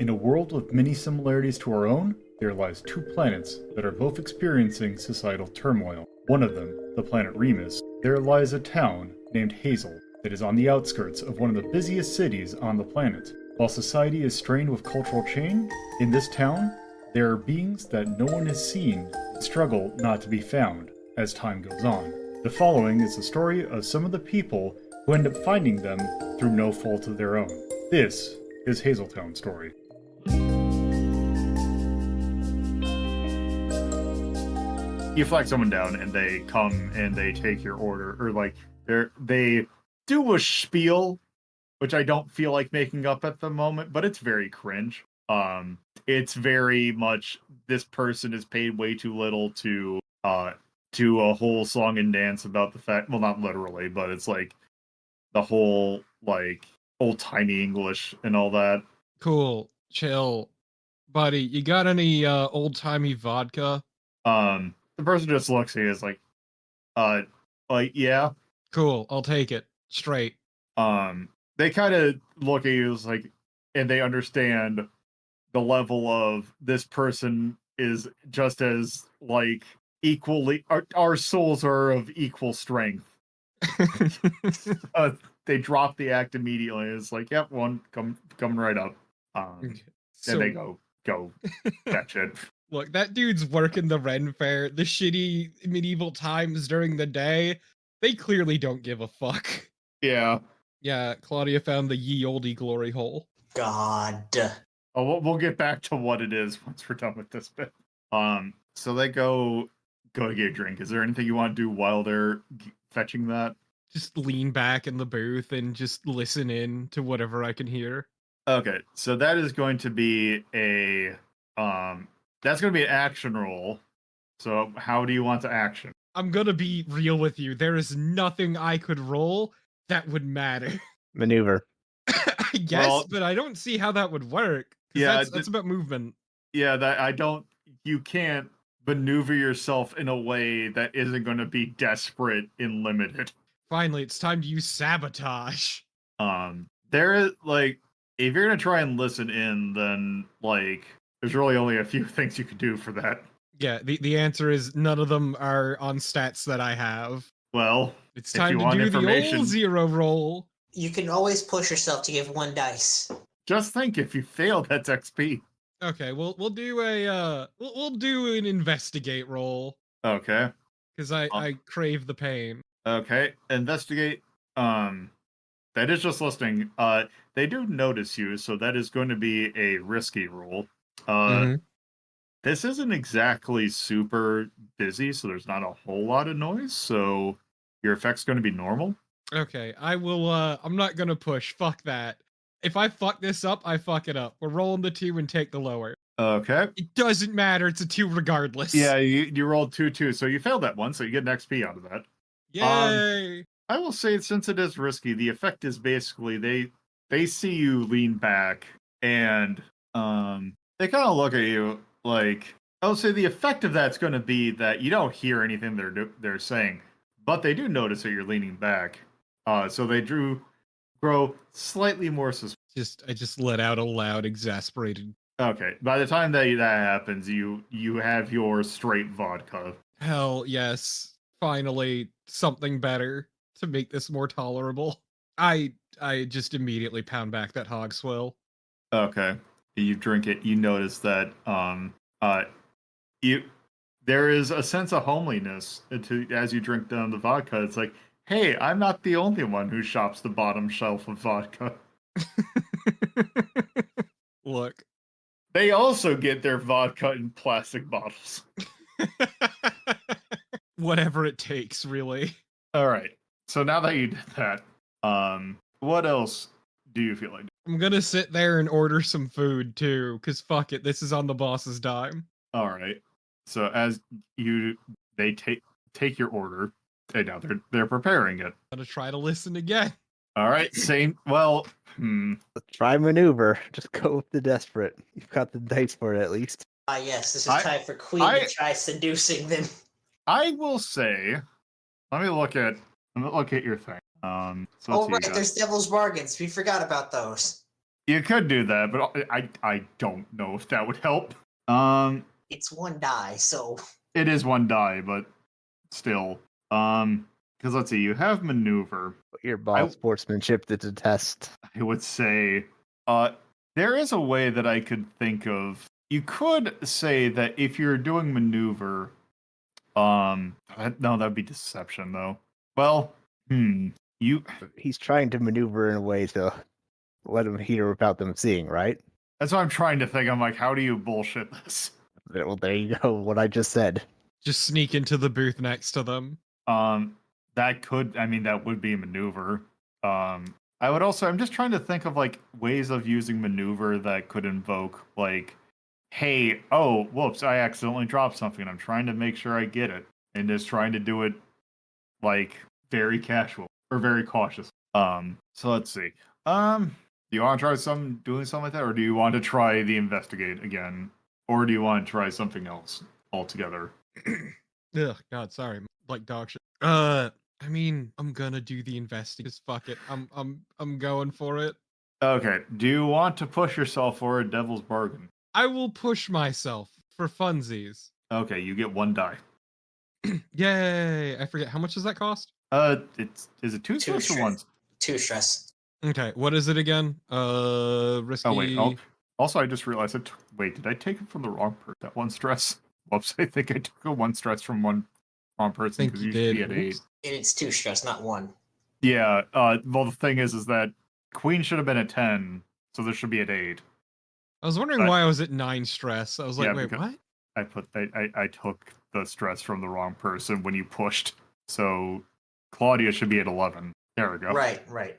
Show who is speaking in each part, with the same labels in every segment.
Speaker 1: In a world with many similarities to our own, there lies two planets that are both experiencing societal turmoil. One of them, the planet Remus, there lies a town named Hazel that is on the outskirts of one of the busiest cities on the planet. While society is strained with cultural change, in this town, there are beings that no one has seen and struggle not to be found as time goes on. The following is the story of some of the people who end up finding them through no fault of their own. This is Hazeltown Story. You flag someone down and they come and they take your order, or like they do a spiel, which I don't feel like making up at the moment, but it's very cringe. It's very much this person is paid way too little to do a whole song and dance about the fact, well, not literally, but it's like the whole like old-timey English and all that.
Speaker 2: Cool, chill, buddy. You got any old-timey vodka?
Speaker 1: The person just looks at you is like yeah.
Speaker 2: Cool, I'll take it straight.
Speaker 1: They kind of look at you as like, and they understand the level of this person is just as like equally our souls are of equal strength. They drop the act immediately. It's like, yep, one coming right up.
Speaker 2: So,
Speaker 1: and they go catch it.
Speaker 2: Look, that dude's working the Ren Fair, the shitty medieval times during the day. They clearly don't give a fuck.
Speaker 1: Yeah.
Speaker 2: Yeah, Claudia found the ye olde glory hole.
Speaker 3: God.
Speaker 1: Oh, we'll get back to what it is once we're done with this bit. So they go to get a drink. Is there anything you want to do while they're fetching that?
Speaker 2: Just lean back in the booth and just listen in to whatever I can hear.
Speaker 1: Okay, so that is going to be that's going to be an action roll. So how do you want to action?
Speaker 2: I'm gonna be real with you. There is nothing I could roll that would matter.
Speaker 4: Maneuver.
Speaker 2: I guess, well, but I don't see how that would work. Yeah, that's about movement.
Speaker 1: Yeah, you can't maneuver yourself in a way that isn't going to be desperate and limited.
Speaker 2: Finally, it's time to use sabotage.
Speaker 1: There is like, if you're gonna try and listen in, then like there's really only a few things you could do for that.
Speaker 2: Yeah, the answer is none of them are on stats that I have.
Speaker 1: Well,
Speaker 2: it's time to do the old zero roll.
Speaker 3: You can always push yourself to give one dice.
Speaker 1: Just think, if you fail, that's XP.
Speaker 2: Okay, we'll do a we'll do an investigate roll.
Speaker 1: Okay.
Speaker 2: Because I crave the pain.
Speaker 1: Okay, investigate. That is just listening. They do notice you, so that is going to be a risky roll. This isn't exactly super busy, so there's not a whole lot of noise, so your effect's going to be normal.
Speaker 2: Okay, I will, I'm not gonna push. Fuck that. If I fuck this up, I fuck it up. We're rolling the 2 and take the lower.
Speaker 1: Okay.
Speaker 2: It doesn't matter, it's a 2 regardless.
Speaker 1: Yeah, you rolled 2, so you failed that one, so you get an XP out of that.
Speaker 2: Yay!
Speaker 1: I will say, since it is risky, the effect is basically they see you lean back, and they kind of look at you like, I'll say the effect of that's going to be that you don't hear anything they're saying, but they do notice that you're leaning back. So they grow slightly more suspicious.
Speaker 2: I just let out a loud, exasperated.
Speaker 1: Okay, by the time that happens, you have your straight vodka.
Speaker 2: Hell yes, finally something better to make this more tolerable. I just immediately pound back that hog swill.
Speaker 1: Okay, you drink it. You notice that there is a sense of homeliness as you drink down the vodka. It's like, hey, I'm not the only one who shops the bottom shelf of vodka.
Speaker 2: Look.
Speaker 1: They also get their vodka in plastic bottles.
Speaker 2: Whatever it takes, really.
Speaker 1: All right. So now that you did that, what else do you feel like?
Speaker 2: I'm gonna sit there and order some food too, because fuck it, this is on the boss's dime.
Speaker 1: All right. So as they take your order, and now they're preparing it.
Speaker 2: I'm gonna try to listen again.
Speaker 1: All right. Same. Well,
Speaker 4: Try maneuver. Just go with the desperate. You've got the dice for it at least.
Speaker 3: Yes. This is time for Queen to try seducing them.
Speaker 1: I will say, let me look at your thing.
Speaker 3: So right, there's Devil's Bargains. We forgot about those.
Speaker 1: You could do that, but I don't know if that would help.
Speaker 3: It's one die, so
Speaker 1: It is one die, but still. Because let's see, you have maneuver.
Speaker 4: Your ball sportsmanship to test.
Speaker 1: I would say, there is a way that I could think of. You could say that if you're doing maneuver, no, that'd be deception though. Well,
Speaker 4: He's trying to maneuver in a way to let him hear without them seeing, right?
Speaker 1: That's what I'm trying to think. I'm like, how do you bullshit this?
Speaker 4: Well, there you go. What I just said.
Speaker 2: Just sneak into the booth next to them.
Speaker 1: That would be maneuver. I'm just trying to think of like ways of using maneuver that could invoke like, hey, oh, whoops, I accidentally dropped something. I'm trying to make sure I get it, and just trying to do it like very casual or very cautious. So let's see. Do you want to try doing something like that, or do you want to try the investigate again, or do you want to try something else altogether?
Speaker 2: Ugh, God, sorry, like dog shit. I'm gonna do the investigate. Just fuck it. I'm going for it.
Speaker 1: Okay. Do you want to push yourself for a devil's bargain?
Speaker 2: I will push myself for funsies.
Speaker 1: Okay, you get one die.
Speaker 2: Yay! I forget how much does that cost.
Speaker 1: Is it two stress or one?
Speaker 3: 2 stress.
Speaker 2: Okay, what is it again? Risky.
Speaker 1: Oh wait. Also, I just realized wait, did I take it from the wrong person? That one stress. Whoops! I think I took a one stress from one wrong person because you should be at 8.
Speaker 3: It's 2 stress, not 1.
Speaker 1: Yeah. Well, the thing is that Queen should have been at 10, so there should be at 8.
Speaker 2: I was wondering why I was at 9 stress. I was like,
Speaker 1: Yeah,
Speaker 2: wait, what?
Speaker 1: I took the stress from the wrong person when you pushed. So Claudia should be at 11. There we go.
Speaker 3: Right.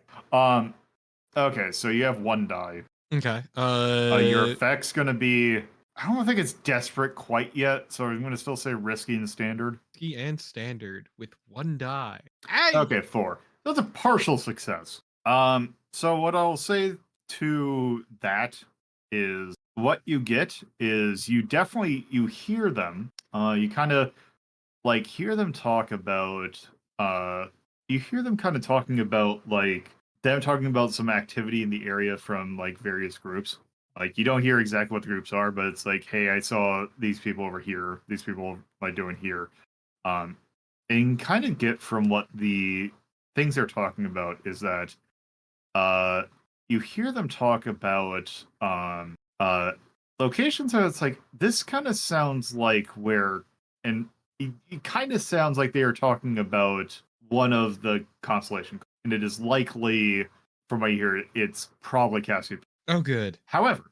Speaker 1: Okay, so you have one die.
Speaker 2: Okay.
Speaker 1: Your effect's gonna be. I don't think it's desperate quite yet, so I'm gonna still say risky and standard.
Speaker 2: Risky and standard with 1 die.
Speaker 1: Okay, 4. That's a partial success. So what I'll say to that is what you get is you hear them. You kind of like hear them talk about. You hear them kind of talking about like them talking about some activity in the area from like various groups. Like you don't hear exactly what the groups are, but it's like, hey, I saw these people over here. These people are doing here. And kind of get from what the things they're talking about is that you hear them talk about locations where it's like this kind of sounds like where, and it kind of sounds like they are talking about one of the constellation, and it is likely, from what you hear, it's probably Cassiopeia.
Speaker 2: Oh, good.
Speaker 1: However,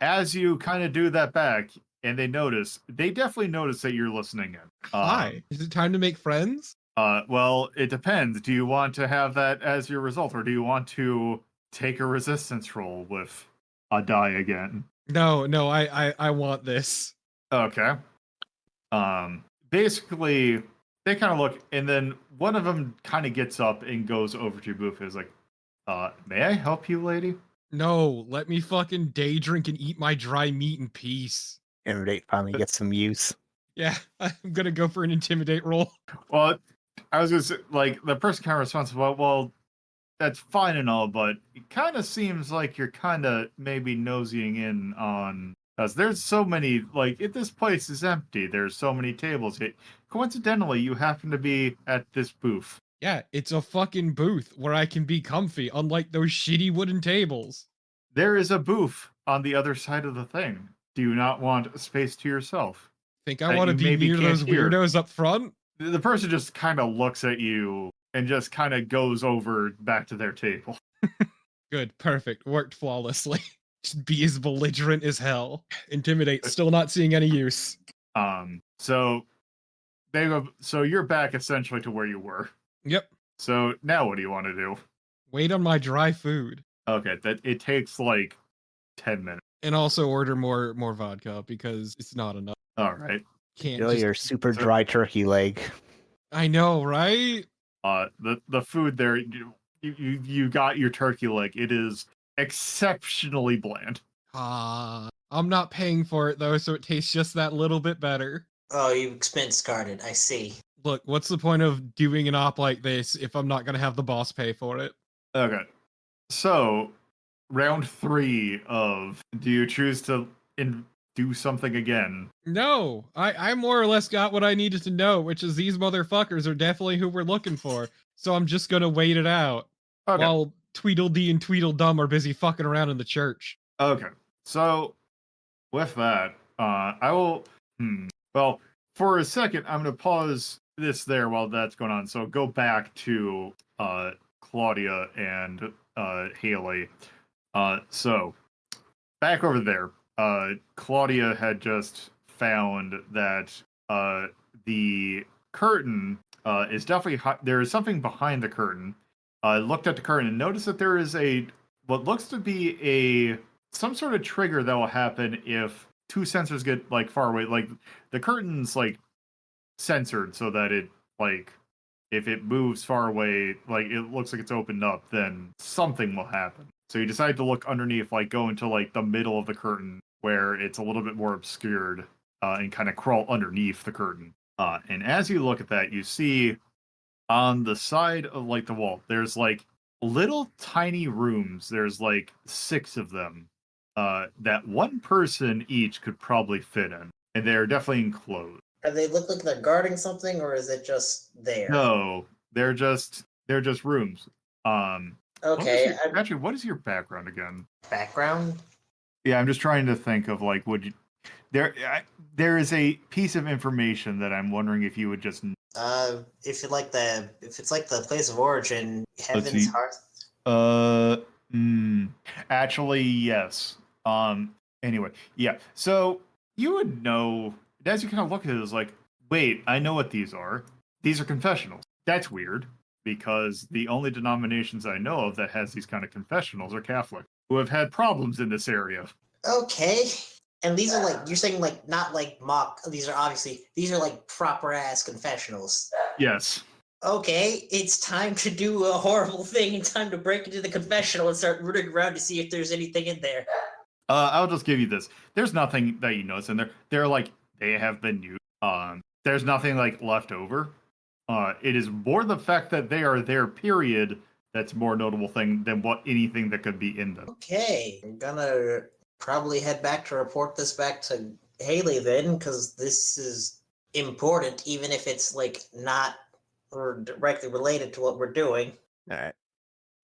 Speaker 1: as you kind of do that back, and they definitely notice that you're listening in.
Speaker 2: Hi. Is it time to make friends?
Speaker 1: Well, it depends. Do you want to have that as your result, or do you want to take a resistance roll with a die again?
Speaker 2: No, I want this.
Speaker 1: Okay. Basically, they kind of look, and then one of them kind of gets up and goes over to Boof and is like, may I help you, lady?
Speaker 2: No, let me fucking day drink and eat my dry meat in peace.
Speaker 4: Intimidate finally gets some use.
Speaker 2: Yeah, I'm gonna go for an intimidate roll.
Speaker 1: Well, I was gonna say, like, the person kind of responds, well, that's fine and all, but it kind of seems like you're kind of maybe nosying in on, because there's so many, like, if this place is empty, there's so many tables. Coincidentally, you happen to be at this booth.
Speaker 2: Yeah, it's a fucking booth where I can be comfy, unlike those shitty wooden tables.
Speaker 1: There is a booth on the other side of the thing. Do you not want a space to yourself?
Speaker 2: Think I want to be near those weirdos up front?
Speaker 1: The person just kind of looks at you and just kind of goes over back to their table.
Speaker 2: Good, perfect, worked flawlessly. Just be as belligerent as hell. Intimidate, still not seeing any use.
Speaker 1: So you're back essentially to where you were.
Speaker 2: Yep.
Speaker 1: So now what do you want to do?
Speaker 2: Wait on my dry food.
Speaker 1: Okay, it takes like 10 minutes.
Speaker 2: And also order more vodka because it's not enough.
Speaker 1: All right.
Speaker 2: Can't
Speaker 4: Enjoy your super dry turkey leg.
Speaker 2: I know, right?
Speaker 1: The food there, you got your turkey leg. It is exceptionally bland.
Speaker 2: I'm not paying for it though, so it tastes just that little bit better.
Speaker 3: Oh, you expense carded. I see.
Speaker 2: Look, what's the point of doing an op like this if I'm not going to have the boss pay for it?
Speaker 1: Okay. So, round 3 of do you choose to do something again?
Speaker 2: No, I more or less got what I needed to know, which is these motherfuckers are definitely who we're looking for. So I'm just gonna wait it out while Tweedledee and Tweedledum are busy fucking around in the church.
Speaker 1: Okay, so with that, I will. Well, for a second, I'm going to pause this there while that's going on. So go back to Claudia and Haley. So back over there, Claudia had just found that the curtain is definitely there is something behind the curtain. Looked at the curtain and noticed that there is what looks to be some sort of trigger that will happen if two sensors get like far away. Like the curtain's like censored so that it like if it moves far away, like it looks like it's opened up, then something will happen. So you decide to look underneath, like go into like the middle of the curtain where it's a little bit more obscured, and kind of crawl underneath the curtain. And as you look at that, you see on the side of like the wall, there's like little tiny rooms. There's like 6 of them that one person each could probably fit in, and they're definitely enclosed.
Speaker 3: Do they look like they're guarding something, or is it just there?
Speaker 1: No, they're just rooms.
Speaker 3: Okay.
Speaker 1: Actually, what is your background again?
Speaker 3: Background?
Speaker 1: Yeah, I'm just trying to think of like there is a piece of information that I'm wondering if you would just
Speaker 3: If it's like the place of origin, Heaven's Hearth.
Speaker 1: Actually, yes. Anyway, yeah. So you would know as you kind of look at it, it's like, wait, I know what these are. These are confessionals. That's weird because the only denominations I know of that has these kind of confessionals are Catholic, who have had problems in this area.
Speaker 3: Okay. And these are like, you're saying like, not like mock, these are like proper ass confessionals.
Speaker 1: Yes.
Speaker 3: Okay, it's time to do a horrible thing and time to break into the confessional and start rooting around to see if there's anything in there.
Speaker 1: I'll just give you this. There's nothing that you notice in there. They're like, they have been used. There's nothing like left over. It is more the fact that they are there, period, that's more notable thing than anything that could be in them.
Speaker 3: Okay, I'm gonna probably head back to report this back to Haley then, because this is important, even if it's like not or directly related to what we're doing.
Speaker 4: All right.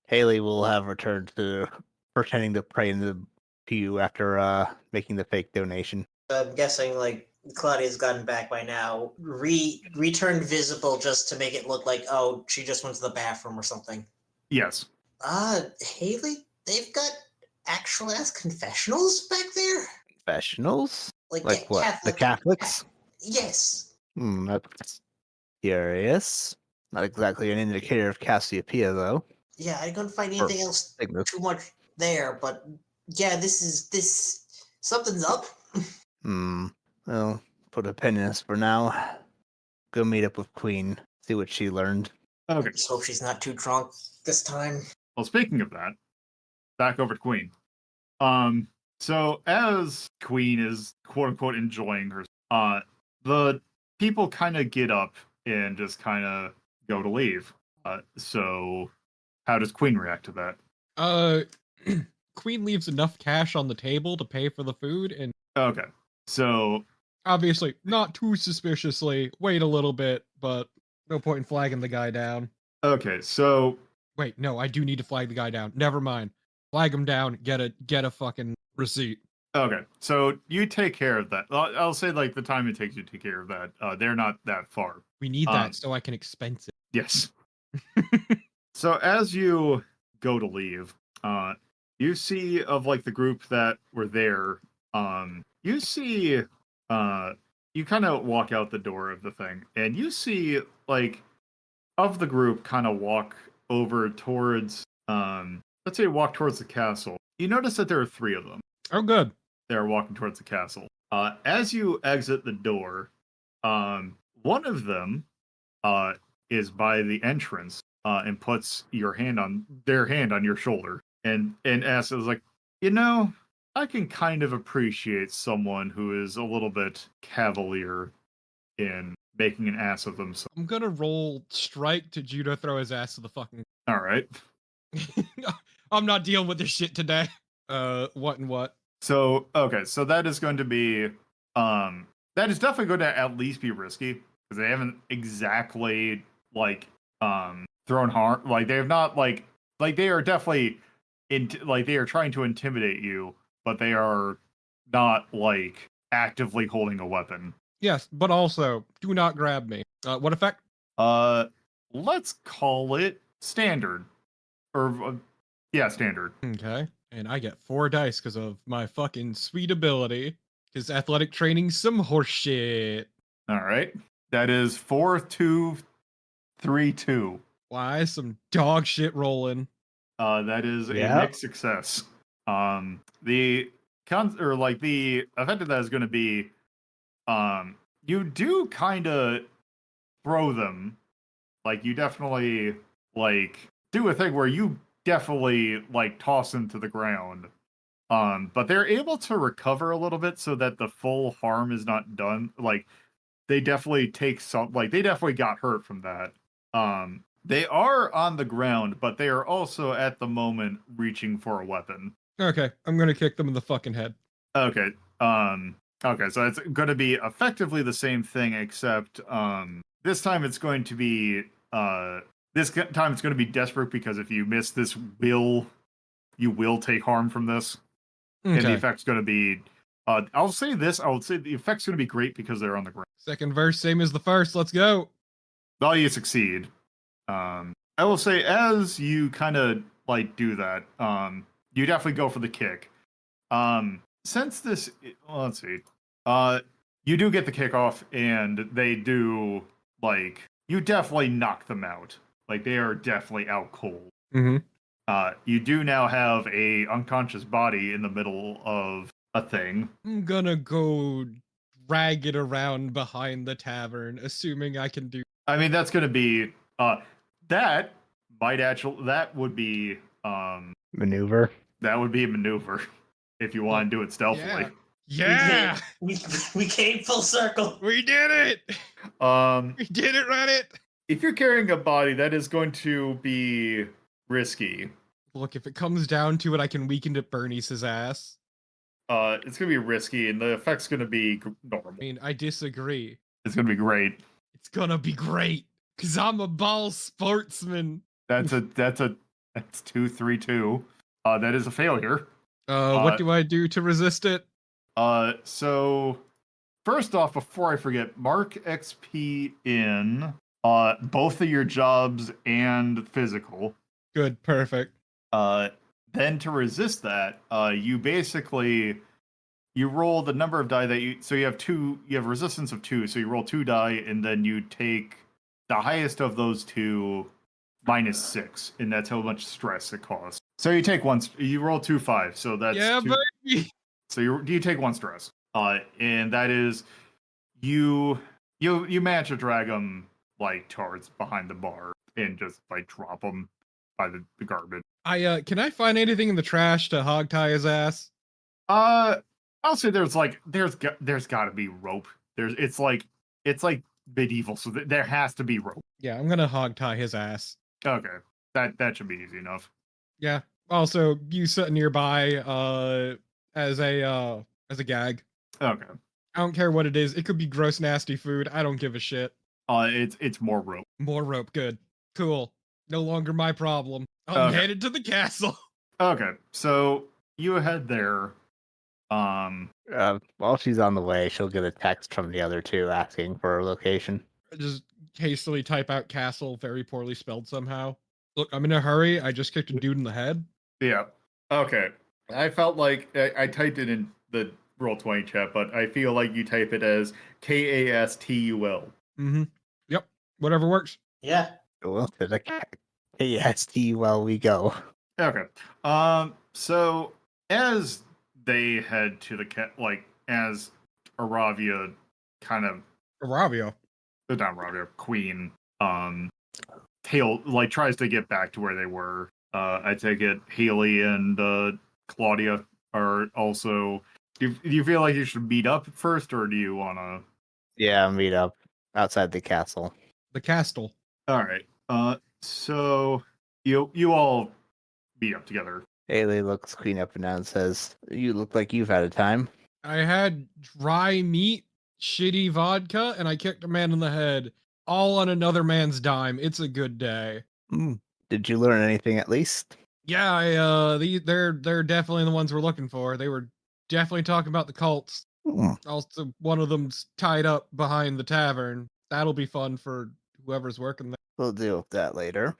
Speaker 4: Haley will have returned to pretending to pray to you after making the fake donation.
Speaker 3: I'm guessing like Claudia's gotten back by now. Returned visible just to make it look like, oh, she just went to the bathroom or something.
Speaker 1: Yes.
Speaker 3: Haley, they've got actual ass confessionals back there?
Speaker 4: Confessionals? Like what?
Speaker 3: Catholic,
Speaker 4: the Catholics?
Speaker 3: Yes.
Speaker 4: That's curious. Not exactly an indicator of Cassiopeia, though.
Speaker 3: Yeah, I couldn't find anything else too much there, but yeah, something's up.
Speaker 4: Well, put a pin in this for now. Go meet up with Queen, see what she learned.
Speaker 1: Okay.
Speaker 3: Just hope she's not too drunk this time.
Speaker 1: Well, speaking of that, back over to Queen. So as Queen is quote unquote enjoying her, the people kind of get up and just kind of go to leave. So how does Queen react to that?
Speaker 2: Queen leaves enough cash on the table to pay for the food, and
Speaker 1: okay, so
Speaker 2: obviously not too suspiciously. Wait a little bit, but no point in flagging the guy down.
Speaker 1: Okay, so
Speaker 2: wait, no, I do need to flag the guy down. Never mind. Flag him down. Get a fucking receipt.
Speaker 1: Okay, so you take care of that. I'll say like the time it takes you to take care of that. They're not that far.
Speaker 2: We need that so I can expense it.
Speaker 1: Yes. So as you go to leave, you see of like the group that were there. You see, you kind of walk out the door of the thing, and you see like of the group kind of walk over towards, let's say walk towards the castle. You notice that there are 3 of them.
Speaker 2: Oh, good.
Speaker 1: They're walking towards the castle. As you exit the door, one of them is by the entrance and puts their hand on your shoulder and asks, like, I can kind of appreciate someone who is a little bit cavalier in making an ass of themselves.
Speaker 2: I'm gonna roll strike to judo throw his ass to the fucking.
Speaker 1: All right.
Speaker 2: I'm not dealing with this shit today. What and what?
Speaker 1: So, okay, so that is going to be, that is definitely going to at least be risky, because they haven't exactly, like, thrown harm, like, they have not, like, they are definitely, like, they are trying to intimidate you, but they are not, like, actively holding a weapon.
Speaker 2: Yes, but also, do not grab me. What effect?
Speaker 1: Let's call it standard. Or, yeah, standard.
Speaker 2: Okay. And I get 4 dice because of my fucking sweet ability. Because athletic training's some horseshit.
Speaker 1: All right. That is 4, 2, 3, 2.
Speaker 2: Why? Some dog shit rolling.
Speaker 1: That is a mixed success. The the effect of that is going to be, you do kind of throw them. Like, you definitely, like, do a thing where you definitely, like, toss them to the ground. But they're able to recover a little bit so that the full harm is not done. Like, they definitely take some, like, they definitely got hurt from that. They are on the ground, but they are also at the moment reaching for a weapon.
Speaker 2: Okay, I'm gonna kick them in the fucking head.
Speaker 1: Okay. Okay, so it's going to be effectively the same thing, except this time it's going to be desperate, because if you miss this, you will take harm from this.
Speaker 2: Okay.
Speaker 1: And the effect's going to be, I'll say the effect's going to be great because they're on the ground.
Speaker 2: Second verse, same as the first. Let's go.
Speaker 1: Oh, you succeed. I will say, as you kind of, like, do that, you definitely go for the kick. Since this, well, let's see, you do get the kickoff, and they do, like, you definitely knock them out. Like, they are definitely out cold.
Speaker 2: Mm-hmm.
Speaker 1: You do now have a unconscious body in the middle of a thing.
Speaker 2: I'm gonna go drag it around behind the tavern, assuming I can do.
Speaker 1: I mean, that's going to be, that would be,
Speaker 4: maneuver.
Speaker 1: That would be a maneuver if you want to do it stealthily.
Speaker 2: Yeah.
Speaker 3: We came full circle.
Speaker 2: We did it. We did it, Reddit.
Speaker 1: If you're carrying a body, that is going to be risky.
Speaker 2: Look, if it comes down to it, I can weaken it Bernie's ass.
Speaker 1: It's going to be risky, and the effect's going to be normal.
Speaker 2: I mean, I disagree.
Speaker 1: It's going to be great.
Speaker 2: It's gonna be great, because I'm a ball sportsman.
Speaker 1: That's 2, 3, 2. That is a failure.
Speaker 2: What do I do to resist it?
Speaker 1: So first off, before I forget, mark XP in both of your jobs and physical.
Speaker 2: Good, perfect.
Speaker 1: Then to resist that, you roll the number of die that you have resistance of 2, so you roll 2 die, and then you take the highest of those 2 minus 6, and that's how much stress it costs. So you roll 2 5, so that's
Speaker 2: baby.
Speaker 1: So you take 1 stress, and that is you manage to drag them, like, towards behind the bar and just, like, drop them by the garbage.
Speaker 2: Can I find anything in the trash to hog tie his ass?
Speaker 1: I'll say there's got to be rope. It's like medieval, so there has to be rope.
Speaker 2: Yeah, I'm gonna hog tie his ass.
Speaker 1: Okay, that should be easy enough.
Speaker 2: Yeah. Also, you sit nearby as a gag.
Speaker 1: Okay.
Speaker 2: I don't care what it is. It could be gross, nasty food. I don't give a shit.
Speaker 1: It's more rope.
Speaker 2: More rope. Good. Cool. No longer my problem. I'm headed to the castle.
Speaker 1: Okay, so you head there.
Speaker 4: While she's on the way, she'll get a text from the other two asking for her location.
Speaker 2: Just hastily type out castle, very poorly spelled somehow. Look, I'm in a hurry. I just kicked a dude in the head.
Speaker 1: Yeah. Okay. I felt like I typed it in the Roll20 chat, but I feel like you type it as KASTUL.
Speaker 2: Mm-hmm. Yep. Whatever works.
Speaker 3: Yeah.
Speaker 4: Well, to the KASTUL we go.
Speaker 1: Okay. So as they head to as Aravia kind of
Speaker 2: Aravia.
Speaker 1: Not Aravia, Queen, tries to get back to where they were. I take it Haley and Claudia are also. Do you feel like you should meet up first, or do you want to?
Speaker 4: Yeah, meet up outside the castle.
Speaker 2: The castle.
Speaker 1: All right. So you all meet up together.
Speaker 4: Haley looks Queen up and down and says, "You look like you've had a time."
Speaker 2: I had dry meat, shitty vodka, and I kicked a man in the head, all on another man's dime. It's a good day.
Speaker 4: Did you learn anything at least?
Speaker 2: Yeah, they're definitely the ones we're looking for. They were definitely talking about the cults. Also, one of them's tied up behind the tavern. That'll be fun for whoever's working there.
Speaker 4: We'll deal with that later.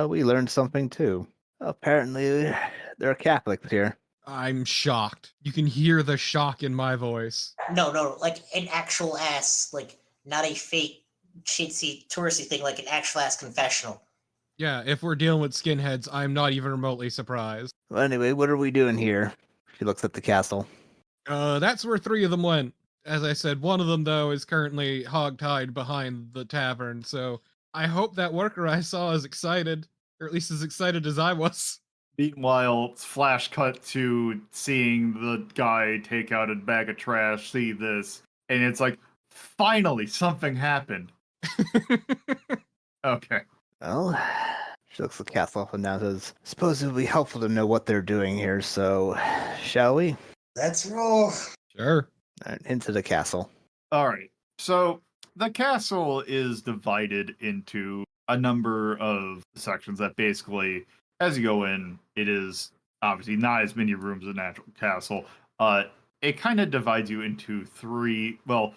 Speaker 4: We learned something too. Apparently, there are Catholics here.
Speaker 2: I'm shocked. You can hear the shock in my voice.
Speaker 3: No, like an actual ass, like not a fake chintzy touristy thing, like an actual ass confessional.
Speaker 2: Yeah, if we're dealing with skinheads, I'm not even remotely surprised.
Speaker 4: Well, anyway, what are we doing here? She looks at the castle.
Speaker 2: That's where 3 of them went. As I said, one of them, though, is currently hogtied behind the tavern, so I hope that worker I saw is excited, or at least as excited as I was.
Speaker 1: Meanwhile, flash cut to seeing the guy take out a bag of trash, see this, and it's like, finally, something happened. Okay.
Speaker 4: Well, she looks at the castle up and down and says, "Suppose it would be helpful to know what they're doing here, so shall we?"
Speaker 3: Let's roll.
Speaker 2: Sure.
Speaker 4: Into the castle.
Speaker 1: All right. So the castle is divided into a number of sections that basically, as you go in, it is obviously not as many rooms as a natural castle. It kind of divides you into 3. Well,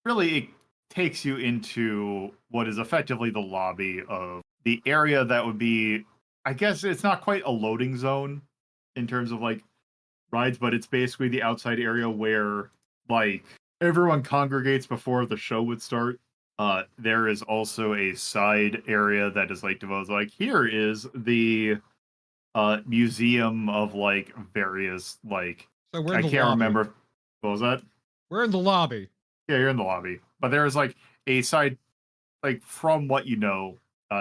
Speaker 1: really, it takes you into what is effectively the lobby of the area that would be, I guess it's not quite a loading zone in terms of like rides, but it's basically the outside area where like everyone congregates before the show would start. There is also a side area that is like devoted, like here is the museum of like various like
Speaker 2: So we're
Speaker 1: I
Speaker 2: in the
Speaker 1: can't
Speaker 2: lobby.
Speaker 1: remember what was that?
Speaker 2: We're in the lobby.
Speaker 1: Yeah, you're in the lobby. But there's like a side, like from what you know,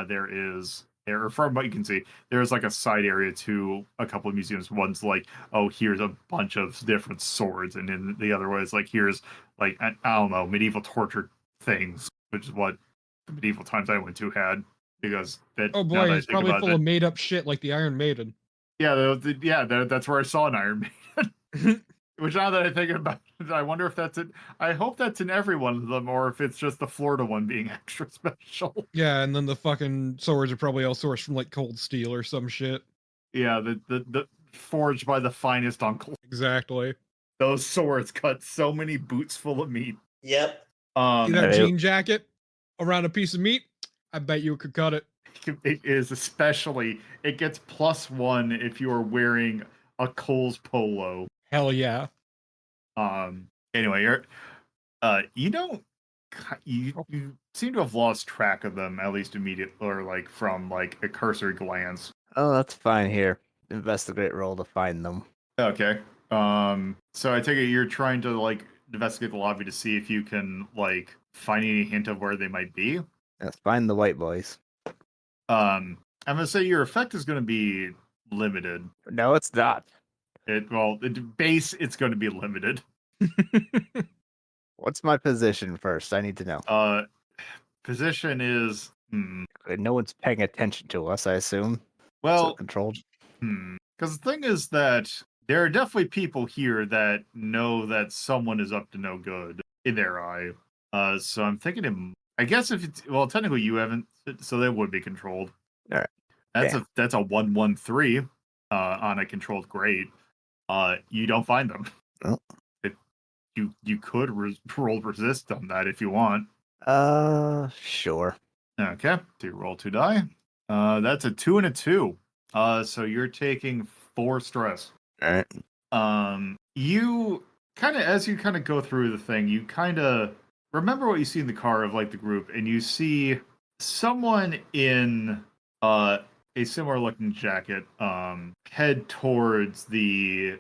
Speaker 1: there is, or from what you can see, there's like a side area to a couple of museums. One's like, oh, here's a bunch of different swords, and then the other way is like, here's like, I don't know, medieval torture things, which is what the medieval times I went to had. Because that,
Speaker 2: Oh
Speaker 1: now
Speaker 2: boy,
Speaker 1: that I
Speaker 2: it's
Speaker 1: think
Speaker 2: probably
Speaker 1: about
Speaker 2: full
Speaker 1: it,
Speaker 2: of made up shit like the Iron Maiden.
Speaker 1: yeah, that's where I saw an Iron Maiden. Which now that I think about it, I wonder if that's it. I hope that's in every one of them, or if it's just the Florida one being extra special.
Speaker 2: Yeah, and then the fucking swords are probably all sourced from like cold steel or some shit.
Speaker 1: Yeah, the forged by the finest uncle.
Speaker 2: Exactly.
Speaker 1: Those swords cut so many boots full of meat.
Speaker 3: Yep.
Speaker 2: See that
Speaker 4: Hey.
Speaker 2: jean jacket around a piece of meat? I bet you could cut it.
Speaker 1: It is especially, it gets +1 if you are wearing a Kohl's polo.
Speaker 2: Hell yeah.
Speaker 1: Anyway, you don't, you seem to have lost track of them, at least immediately, or like from like a cursory glance.
Speaker 4: Oh, that's fine here. Investigate roll to find them.
Speaker 1: Okay. So I take it you're trying to like investigate the lobby to see if you can like find any hint of where they might be.
Speaker 4: Let's find the white boys.
Speaker 1: I'm gonna say your effect is gonna be limited.
Speaker 4: No, it's not.
Speaker 1: It's going to be limited.
Speaker 4: What's my position first? I need to know.
Speaker 1: Position is
Speaker 4: No one's paying attention to us, I assume.
Speaker 1: well
Speaker 4: So controlled.
Speaker 1: because the thing is that there are definitely people here that know that someone is up to no good in their eye. So I'm thinking I guess if it's, well, technically you haven't, so that would be controlled.
Speaker 4: All right.
Speaker 1: That's a 1-1-3 on a controlled grade. You don't find them.
Speaker 4: Oh.
Speaker 1: You could roll resist on that if you want.
Speaker 4: Sure.
Speaker 1: Okay, so you roll 2 die. That's a 2 and a 2. So you're taking 4 stress.
Speaker 4: All right.
Speaker 1: You kind of, as you kind of go through the thing, you kind of remember what you see in the car of like the group, and you see someone in a similar looking jacket head towards the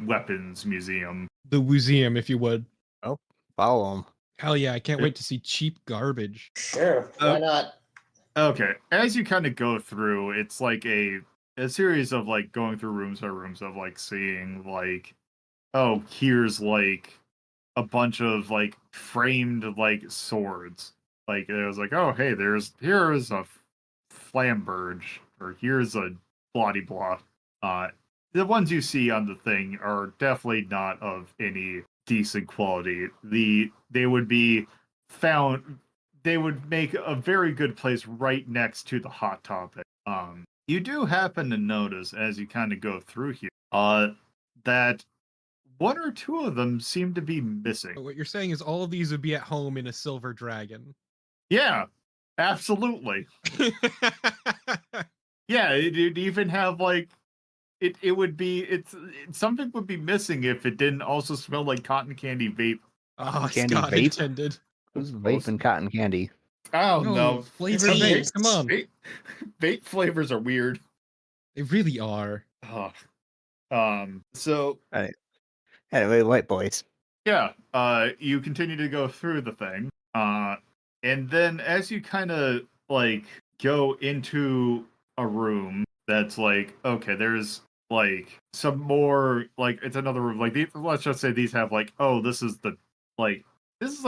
Speaker 1: weapons museum.
Speaker 2: The museum, if you would.
Speaker 4: Oh, follow them.
Speaker 2: Hell yeah, I can't wait to see cheap garbage.
Speaker 3: Sure. Why not?
Speaker 1: Okay, as you kind of go through, it's like a series of like going through rooms by rooms of like seeing like, oh, here's like a bunch of like framed like swords. Like it was like, oh hey, here is a flamberge. or here's a blah-de-blah. The ones you see on the thing are definitely not of any decent quality. They would be found. They would make a very good place right next to the Hot Topic. You do happen to notice as you kind of go through here, that one or two of them seem to be missing.
Speaker 2: But what you're saying is all of these would be at home in a silver dragon.
Speaker 1: Yeah, absolutely. Yeah, it'd even have like it would be something would be missing if it didn't also smell like cotton candy vape.
Speaker 2: Oh,
Speaker 4: Candy
Speaker 2: Scott
Speaker 4: vape?
Speaker 2: intended.
Speaker 4: Who's vaping cotton candy?
Speaker 1: Oh
Speaker 2: No,
Speaker 1: no,
Speaker 2: flavored vape. Come on.
Speaker 1: Vape flavors are weird.
Speaker 2: They really are.
Speaker 1: So
Speaker 4: Anyway, white boys.
Speaker 1: yeah, you continue to go through the thing, and then as you kind of like go into a room that's like, okay, there's like some more, like it's another room, like these, let's just say these have like, oh, this is like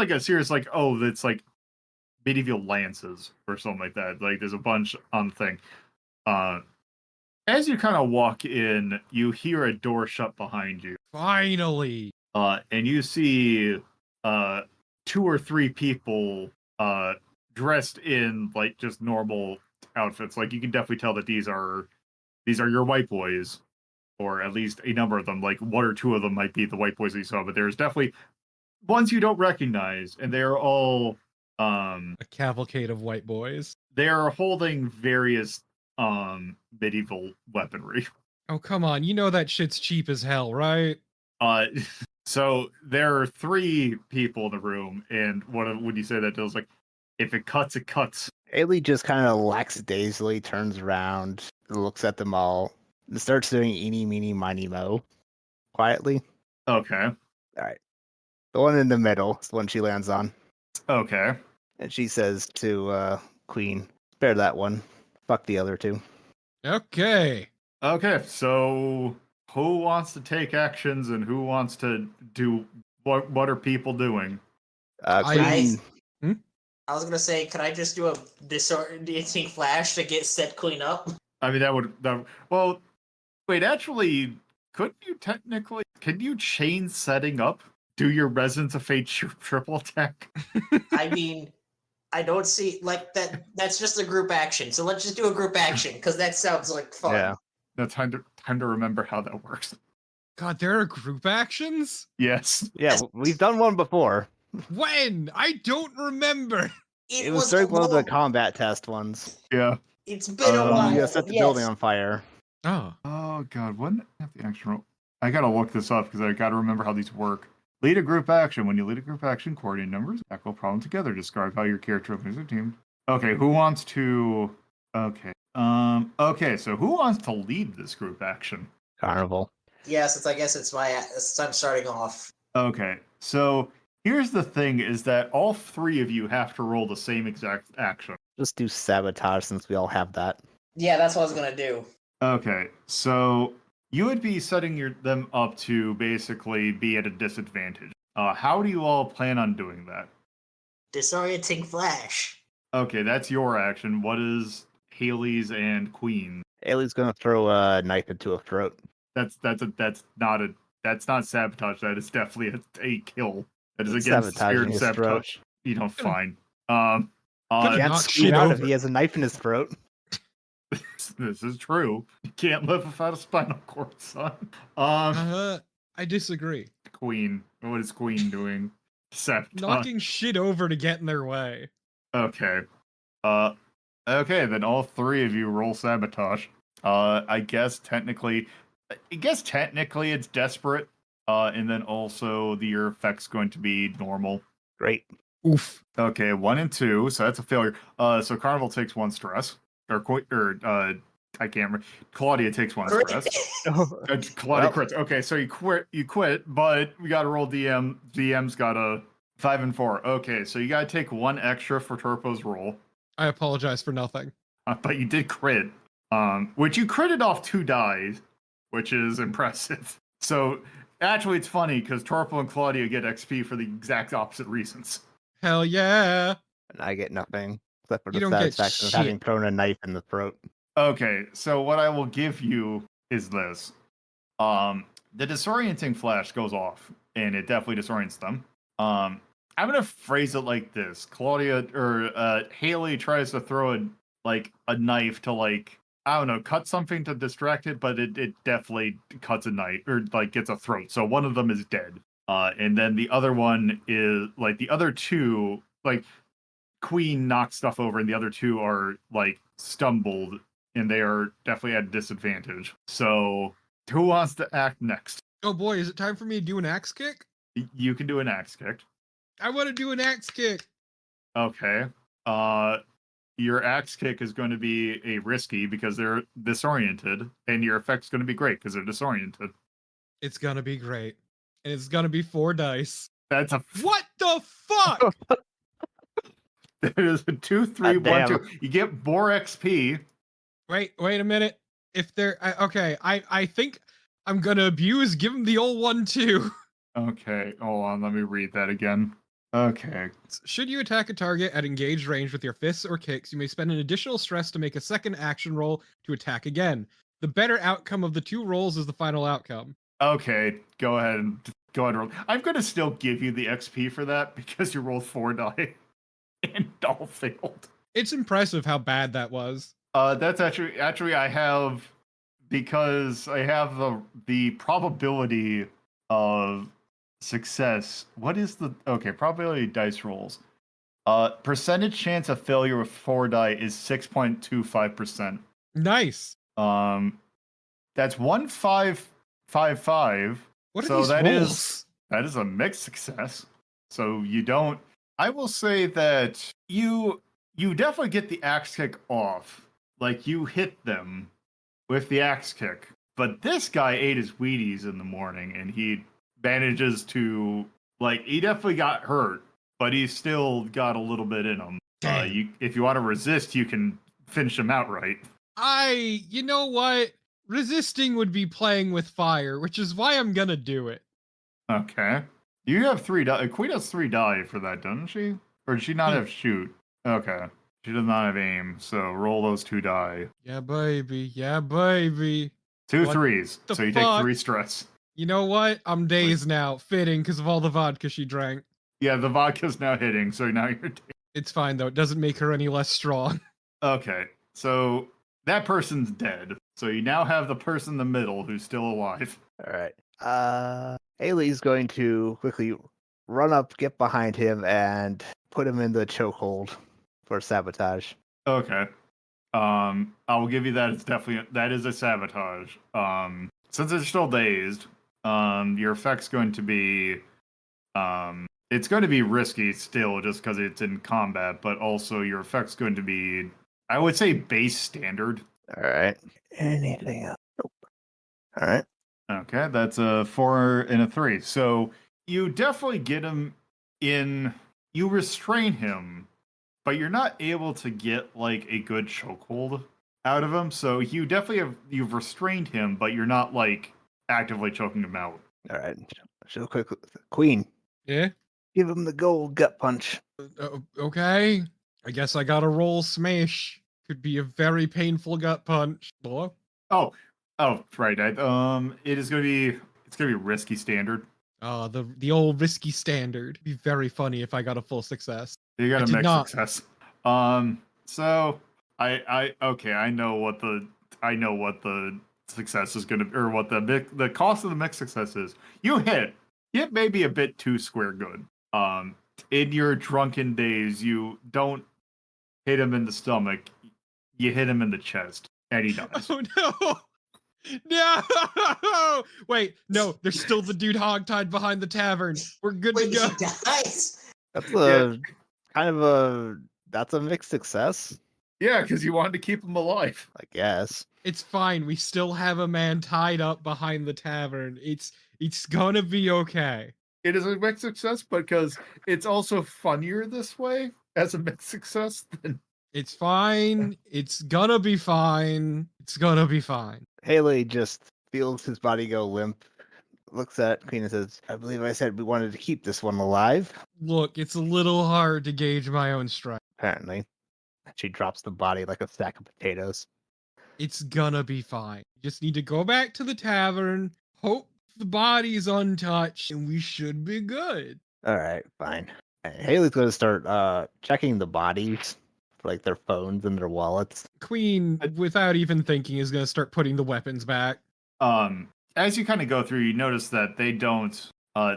Speaker 1: a serious like, oh, that's like medieval lances or something like that. Like there's a bunch on the thing. As you kind of walk in, you hear a door shut behind you.
Speaker 2: Finally.
Speaker 1: And you see 2 or 3 people dressed in like just normal outfits. Like you can definitely tell that these are your white boys, or at least a number of them. Like 1 or 2 of them might be the white boys that you saw, but there's definitely ones you don't recognize, and they're all
Speaker 2: A cavalcade of white boys.
Speaker 1: they are holding various medieval weaponry.
Speaker 2: Oh, come on. You know that shit's cheap as hell, right?
Speaker 1: So there are 3 people in the room, and when you say that, Dill's like, if it cuts, it cuts.
Speaker 4: Haley just kind of lackadaisically turns around, looks at them all, and starts doing eeny, meeny, miny, mo. Quietly.
Speaker 1: Okay.
Speaker 4: All right. The one in the middle is the one she lands on.
Speaker 1: Okay.
Speaker 4: And she says to Queen, spare that one. Fuck the other 2.
Speaker 2: Okay.
Speaker 1: Okay, so who wants to take actions and who wants to do what are people doing?
Speaker 4: Queen.
Speaker 3: I was gonna say, could I just do a disorienting flash to set Queen up?
Speaker 1: I mean, well, wait, actually, can you chain setting up? Do your Resonance of Fate triple attack?
Speaker 3: I mean, I don't see like that. That's just a group action. So let's just do a group action because that sounds like fun.
Speaker 4: Yeah.
Speaker 1: That's time to remember how that works.
Speaker 2: God, there are group actions?
Speaker 1: Yes.
Speaker 4: Yeah, we've done one before.
Speaker 2: When? I don't remember.
Speaker 4: It was during one of the combat test ones.
Speaker 1: Yeah.
Speaker 3: It's been a while.
Speaker 4: You set the building on fire.
Speaker 2: Oh.
Speaker 1: Oh god, when have the action roll? I gotta look this up because I gotta remember how these work. Lead a group action. When you lead a group action, coordinate numbers, tackle a problem together. Describe how your character opens a team. Okay, who wants to? Okay. Okay, so who wants to lead this group action?
Speaker 4: Carnival.
Speaker 3: Yeah, since I guess since I'm starting off.
Speaker 1: Okay, so here's the thing: is that all 3 of you have to roll the same exact action.
Speaker 4: Just do sabotage since we all have that.
Speaker 3: Yeah, that's what I was gonna do.
Speaker 1: Okay, so you would be setting them up to basically be at a disadvantage. How do you all plan on doing that?
Speaker 3: Disorienting flash.
Speaker 1: Okay, that's your action. What is Haley's and Queen?
Speaker 4: Haley's gonna throw a knife into a throat.
Speaker 1: That's not sabotage. That is definitely a kill. That is against spirit sabotage. You know, fine.
Speaker 4: He can't squeeze out if he has a knife in his throat.
Speaker 1: This is true. You can't live without a spinal cord, son.
Speaker 2: I disagree.
Speaker 1: Queen. What is Queen doing? Sabotage.
Speaker 2: Knocking shit over to get in their way.
Speaker 1: Okay. Okay, then all 3 of you roll sabotage. I guess technically it's desperate. And then also your effect's going to be normal.
Speaker 4: Great.
Speaker 2: Oof.
Speaker 1: Okay, 1 and 2, so that's a failure. So Carnival takes 1 stress. I can't remember. Claudia takes 1 stress. Claudia crits. Okay, so you quit, but we gotta roll DM. DM's got a 5 and 4. Okay, so you gotta take 1 extra for Turpo's roll.
Speaker 2: I apologize for nothing.
Speaker 1: But you did crit. Which you critted off 2 dice, which is impressive. So actually it's funny because Torpo and Claudia get XP for the exact opposite reasons.
Speaker 2: Hell yeah.
Speaker 4: And I get nothing. Except for
Speaker 2: You
Speaker 4: the
Speaker 2: don't get
Speaker 4: satisfaction of
Speaker 2: shit.
Speaker 4: having thrown a knife in the throat.
Speaker 1: Okay, so what I will give you is this. The disorienting flash goes off, and it definitely disorients them. I'm gonna phrase it like this: Claudia or Haley tries to throw a knife to I don't know, cut something to distract it, but it definitely cuts a knife or gets a throat. So one of them is dead. And then the other one is the other two Queen knocks stuff over, and the other two are stumbled, and they are definitely at a disadvantage. So who wants to act next?
Speaker 2: Oh boy, is it time for me to do an axe kick?
Speaker 1: You can do an axe kick.
Speaker 2: I want to do an axe kick.
Speaker 1: Okay. Your axe kick is going to be a risky because they're disoriented, and your effect's going to be great because they're disoriented.
Speaker 2: It's gonna be great, and it's gonna be 4 dice.
Speaker 1: That's a
Speaker 2: What the fuck?
Speaker 1: There is a 2, 3, 1, 2. You get more XP.
Speaker 2: Wait a minute. If they're okay, I think I'm gonna abuse. Give him the old 1 too.
Speaker 1: Okay, hold on. Let me read that again. Okay.
Speaker 2: Should you attack a target at engaged range with your fists or kicks, you may spend an additional stress to make a second action roll to attack again. The better outcome of the 2 rolls is the final outcome.
Speaker 1: Okay, go ahead and roll. I'm going to still give you the XP for that because you rolled 4 die and all failed.
Speaker 2: It's impressive how bad that was.
Speaker 1: That's actually I have, because I have the probability of success. What is the probability dice rolls? Percentage chance of failure with 4 die is 6.25%.
Speaker 2: Nice.
Speaker 1: That's 1555.
Speaker 2: What are
Speaker 1: so
Speaker 2: these
Speaker 1: that
Speaker 2: rolls?
Speaker 1: that is a mixed success. So you don't. I will say that you definitely get the axe kick off. Like, you hit them with the axe kick. But this guy ate his Wheaties in the morning, and he manages to, he definitely got hurt, but he's still got a little bit in him. If you want to resist, you can finish him outright.
Speaker 2: You know what? Resisting would be playing with fire, which is why I'm gonna do it.
Speaker 1: Okay. You have 3 die. Queen has 3 die for that, doesn't she? Or does she not have shoot? Okay. She does not have aim, so roll those 2 die.
Speaker 2: Yeah, baby. Yeah, baby.
Speaker 1: 2 threes, so you take 3 stress.
Speaker 2: You know what? I'm dazed now. Fitting because of all the vodka she drank.
Speaker 1: Yeah, the vodka's now hitting, so now you're dazed.
Speaker 2: It's fine, though. It doesn't make her any less strong.
Speaker 1: Okay, so that person's dead. So you now have the person in the middle who's still alive.
Speaker 4: All right. Haley's going to quickly run up, get behind him, and put him in the chokehold for sabotage.
Speaker 1: Okay. I will give you that. That is a sabotage. Since it's still dazed, your effect's going to be, it's going to be risky still just because it's in combat, but also your effect's going to be, I would say, base standard.
Speaker 4: All right. Anything else? Nope. All right.
Speaker 1: Okay, that's a 4 and a 3. So you definitely get him in. You restrain him, but you're not able to get a good chokehold out of him. So you definitely you've restrained him, but you're not actively choking him out.
Speaker 4: All right. So quick, Queen.
Speaker 2: Yeah.
Speaker 4: Give him the gold gut punch.
Speaker 2: Okay. I guess I gotta roll smash. Could be a very painful gut punch. Hello?
Speaker 1: Oh, right. It's gonna be risky standard.
Speaker 2: The old risky standard. It'd be very funny if I got a full success.
Speaker 1: You got a mixed success. So I know what the success is gonna, or what the cost of the mixed success is. You hit may be a bit too square good. In your drunken days, you don't hit him in the stomach. You hit him in the chest, and he dies.
Speaker 2: Oh no! No! Wait, no, there's still the dude hogtied behind the tavern. We're good to go.
Speaker 3: He dies?
Speaker 4: That's a that's a mixed success.
Speaker 1: Yeah, because you wanted to keep him alive.
Speaker 4: I guess.
Speaker 2: It's fine. We still have a man tied up behind the tavern. It's gonna be okay.
Speaker 1: It is a mixed success because it's also funnier this way as a mixed success than.
Speaker 2: It's fine. It's gonna be fine. It's gonna be fine.
Speaker 4: Haley just feels his body go limp, looks at Queen and says, I believe I said we wanted to keep this one alive.
Speaker 2: Look, it's a little hard to gauge my own strength.
Speaker 4: Apparently. She drops the body like a sack of potatoes.
Speaker 2: It's gonna be fine. You just need to go back to the tavern, hope the body's untouched, and we should be good.
Speaker 4: All right, fine. And Haley's going to start checking the bodies for like their phones and their wallets.
Speaker 2: Queen, without even thinking, is gonna start putting the weapons back.
Speaker 1: As you kind of go through, you notice that they don't.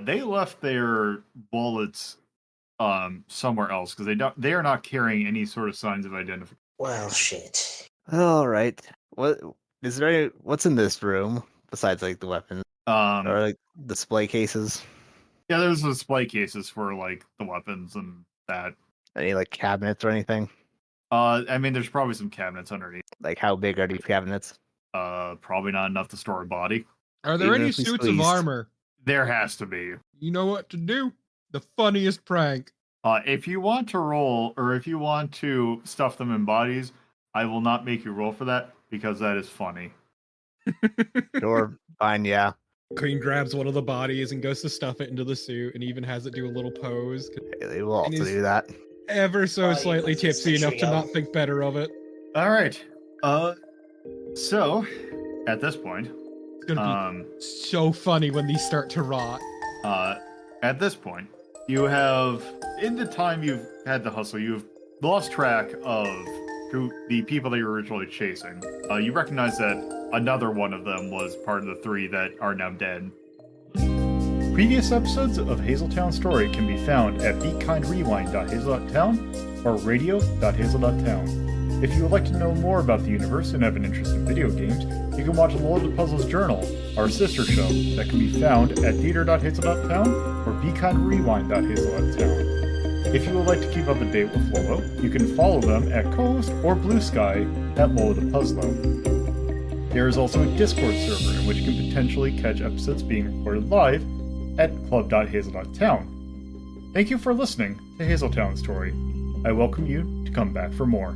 Speaker 1: They left their wallets somewhere else because they are not carrying any sort of signs of identification.
Speaker 3: Well, shit.
Speaker 4: All right. What's in this room besides like the weapons or like display cases?
Speaker 1: Yeah, there's display cases for like the weapons and that.
Speaker 4: Any like cabinets or anything?
Speaker 1: I mean, there's probably some cabinets underneath.
Speaker 4: Like how big are these cabinets?
Speaker 1: Probably not enough to store a body.
Speaker 2: Are there
Speaker 4: Even
Speaker 2: any
Speaker 4: if we
Speaker 2: suits of
Speaker 4: squeezed.
Speaker 2: armor?
Speaker 1: There has to be.
Speaker 2: You know what to do. The funniest prank.
Speaker 1: If you want to roll, or if you want to stuff them in bodies, I will not make you roll for that because that is funny.
Speaker 4: Sure, fine, yeah.
Speaker 2: Queen grabs one of the bodies and goes to stuff it into the suit and even has it do a little pose.
Speaker 4: Haley will also
Speaker 2: he's-
Speaker 4: do that.
Speaker 2: Ever so
Speaker 3: Body
Speaker 2: slightly
Speaker 3: poses
Speaker 2: tipsy enough to
Speaker 3: trio.
Speaker 2: not think better of it.
Speaker 1: All right. So at this point,
Speaker 2: It's gonna be so funny when these start to rot.
Speaker 1: at this point, you have, in the time you've had to hustle, you've lost track of who the people that you were originally chasing. You recognize that another one of them was part of the 3 that are now dead. Previous episodes of Hazeltown Story can be found at BeKindRewind.hazel.town or radio.hazel.town. If you would like to know more about the universe and have an interest in video games, you can watch LoloDePuzlo's Journal, our sister show, that can be found at theater.hazel.town or BeKindRewind.hazel.town. If you would like to keep up to date with Lolo, you can follow them at cohost or BlueSky at LoloDePuzlo. There is also a Discord server in which you can potentially catch episodes being recorded live at club.hazel.town. Thank you for listening to Hazeltown Story. I welcome you to come back for more.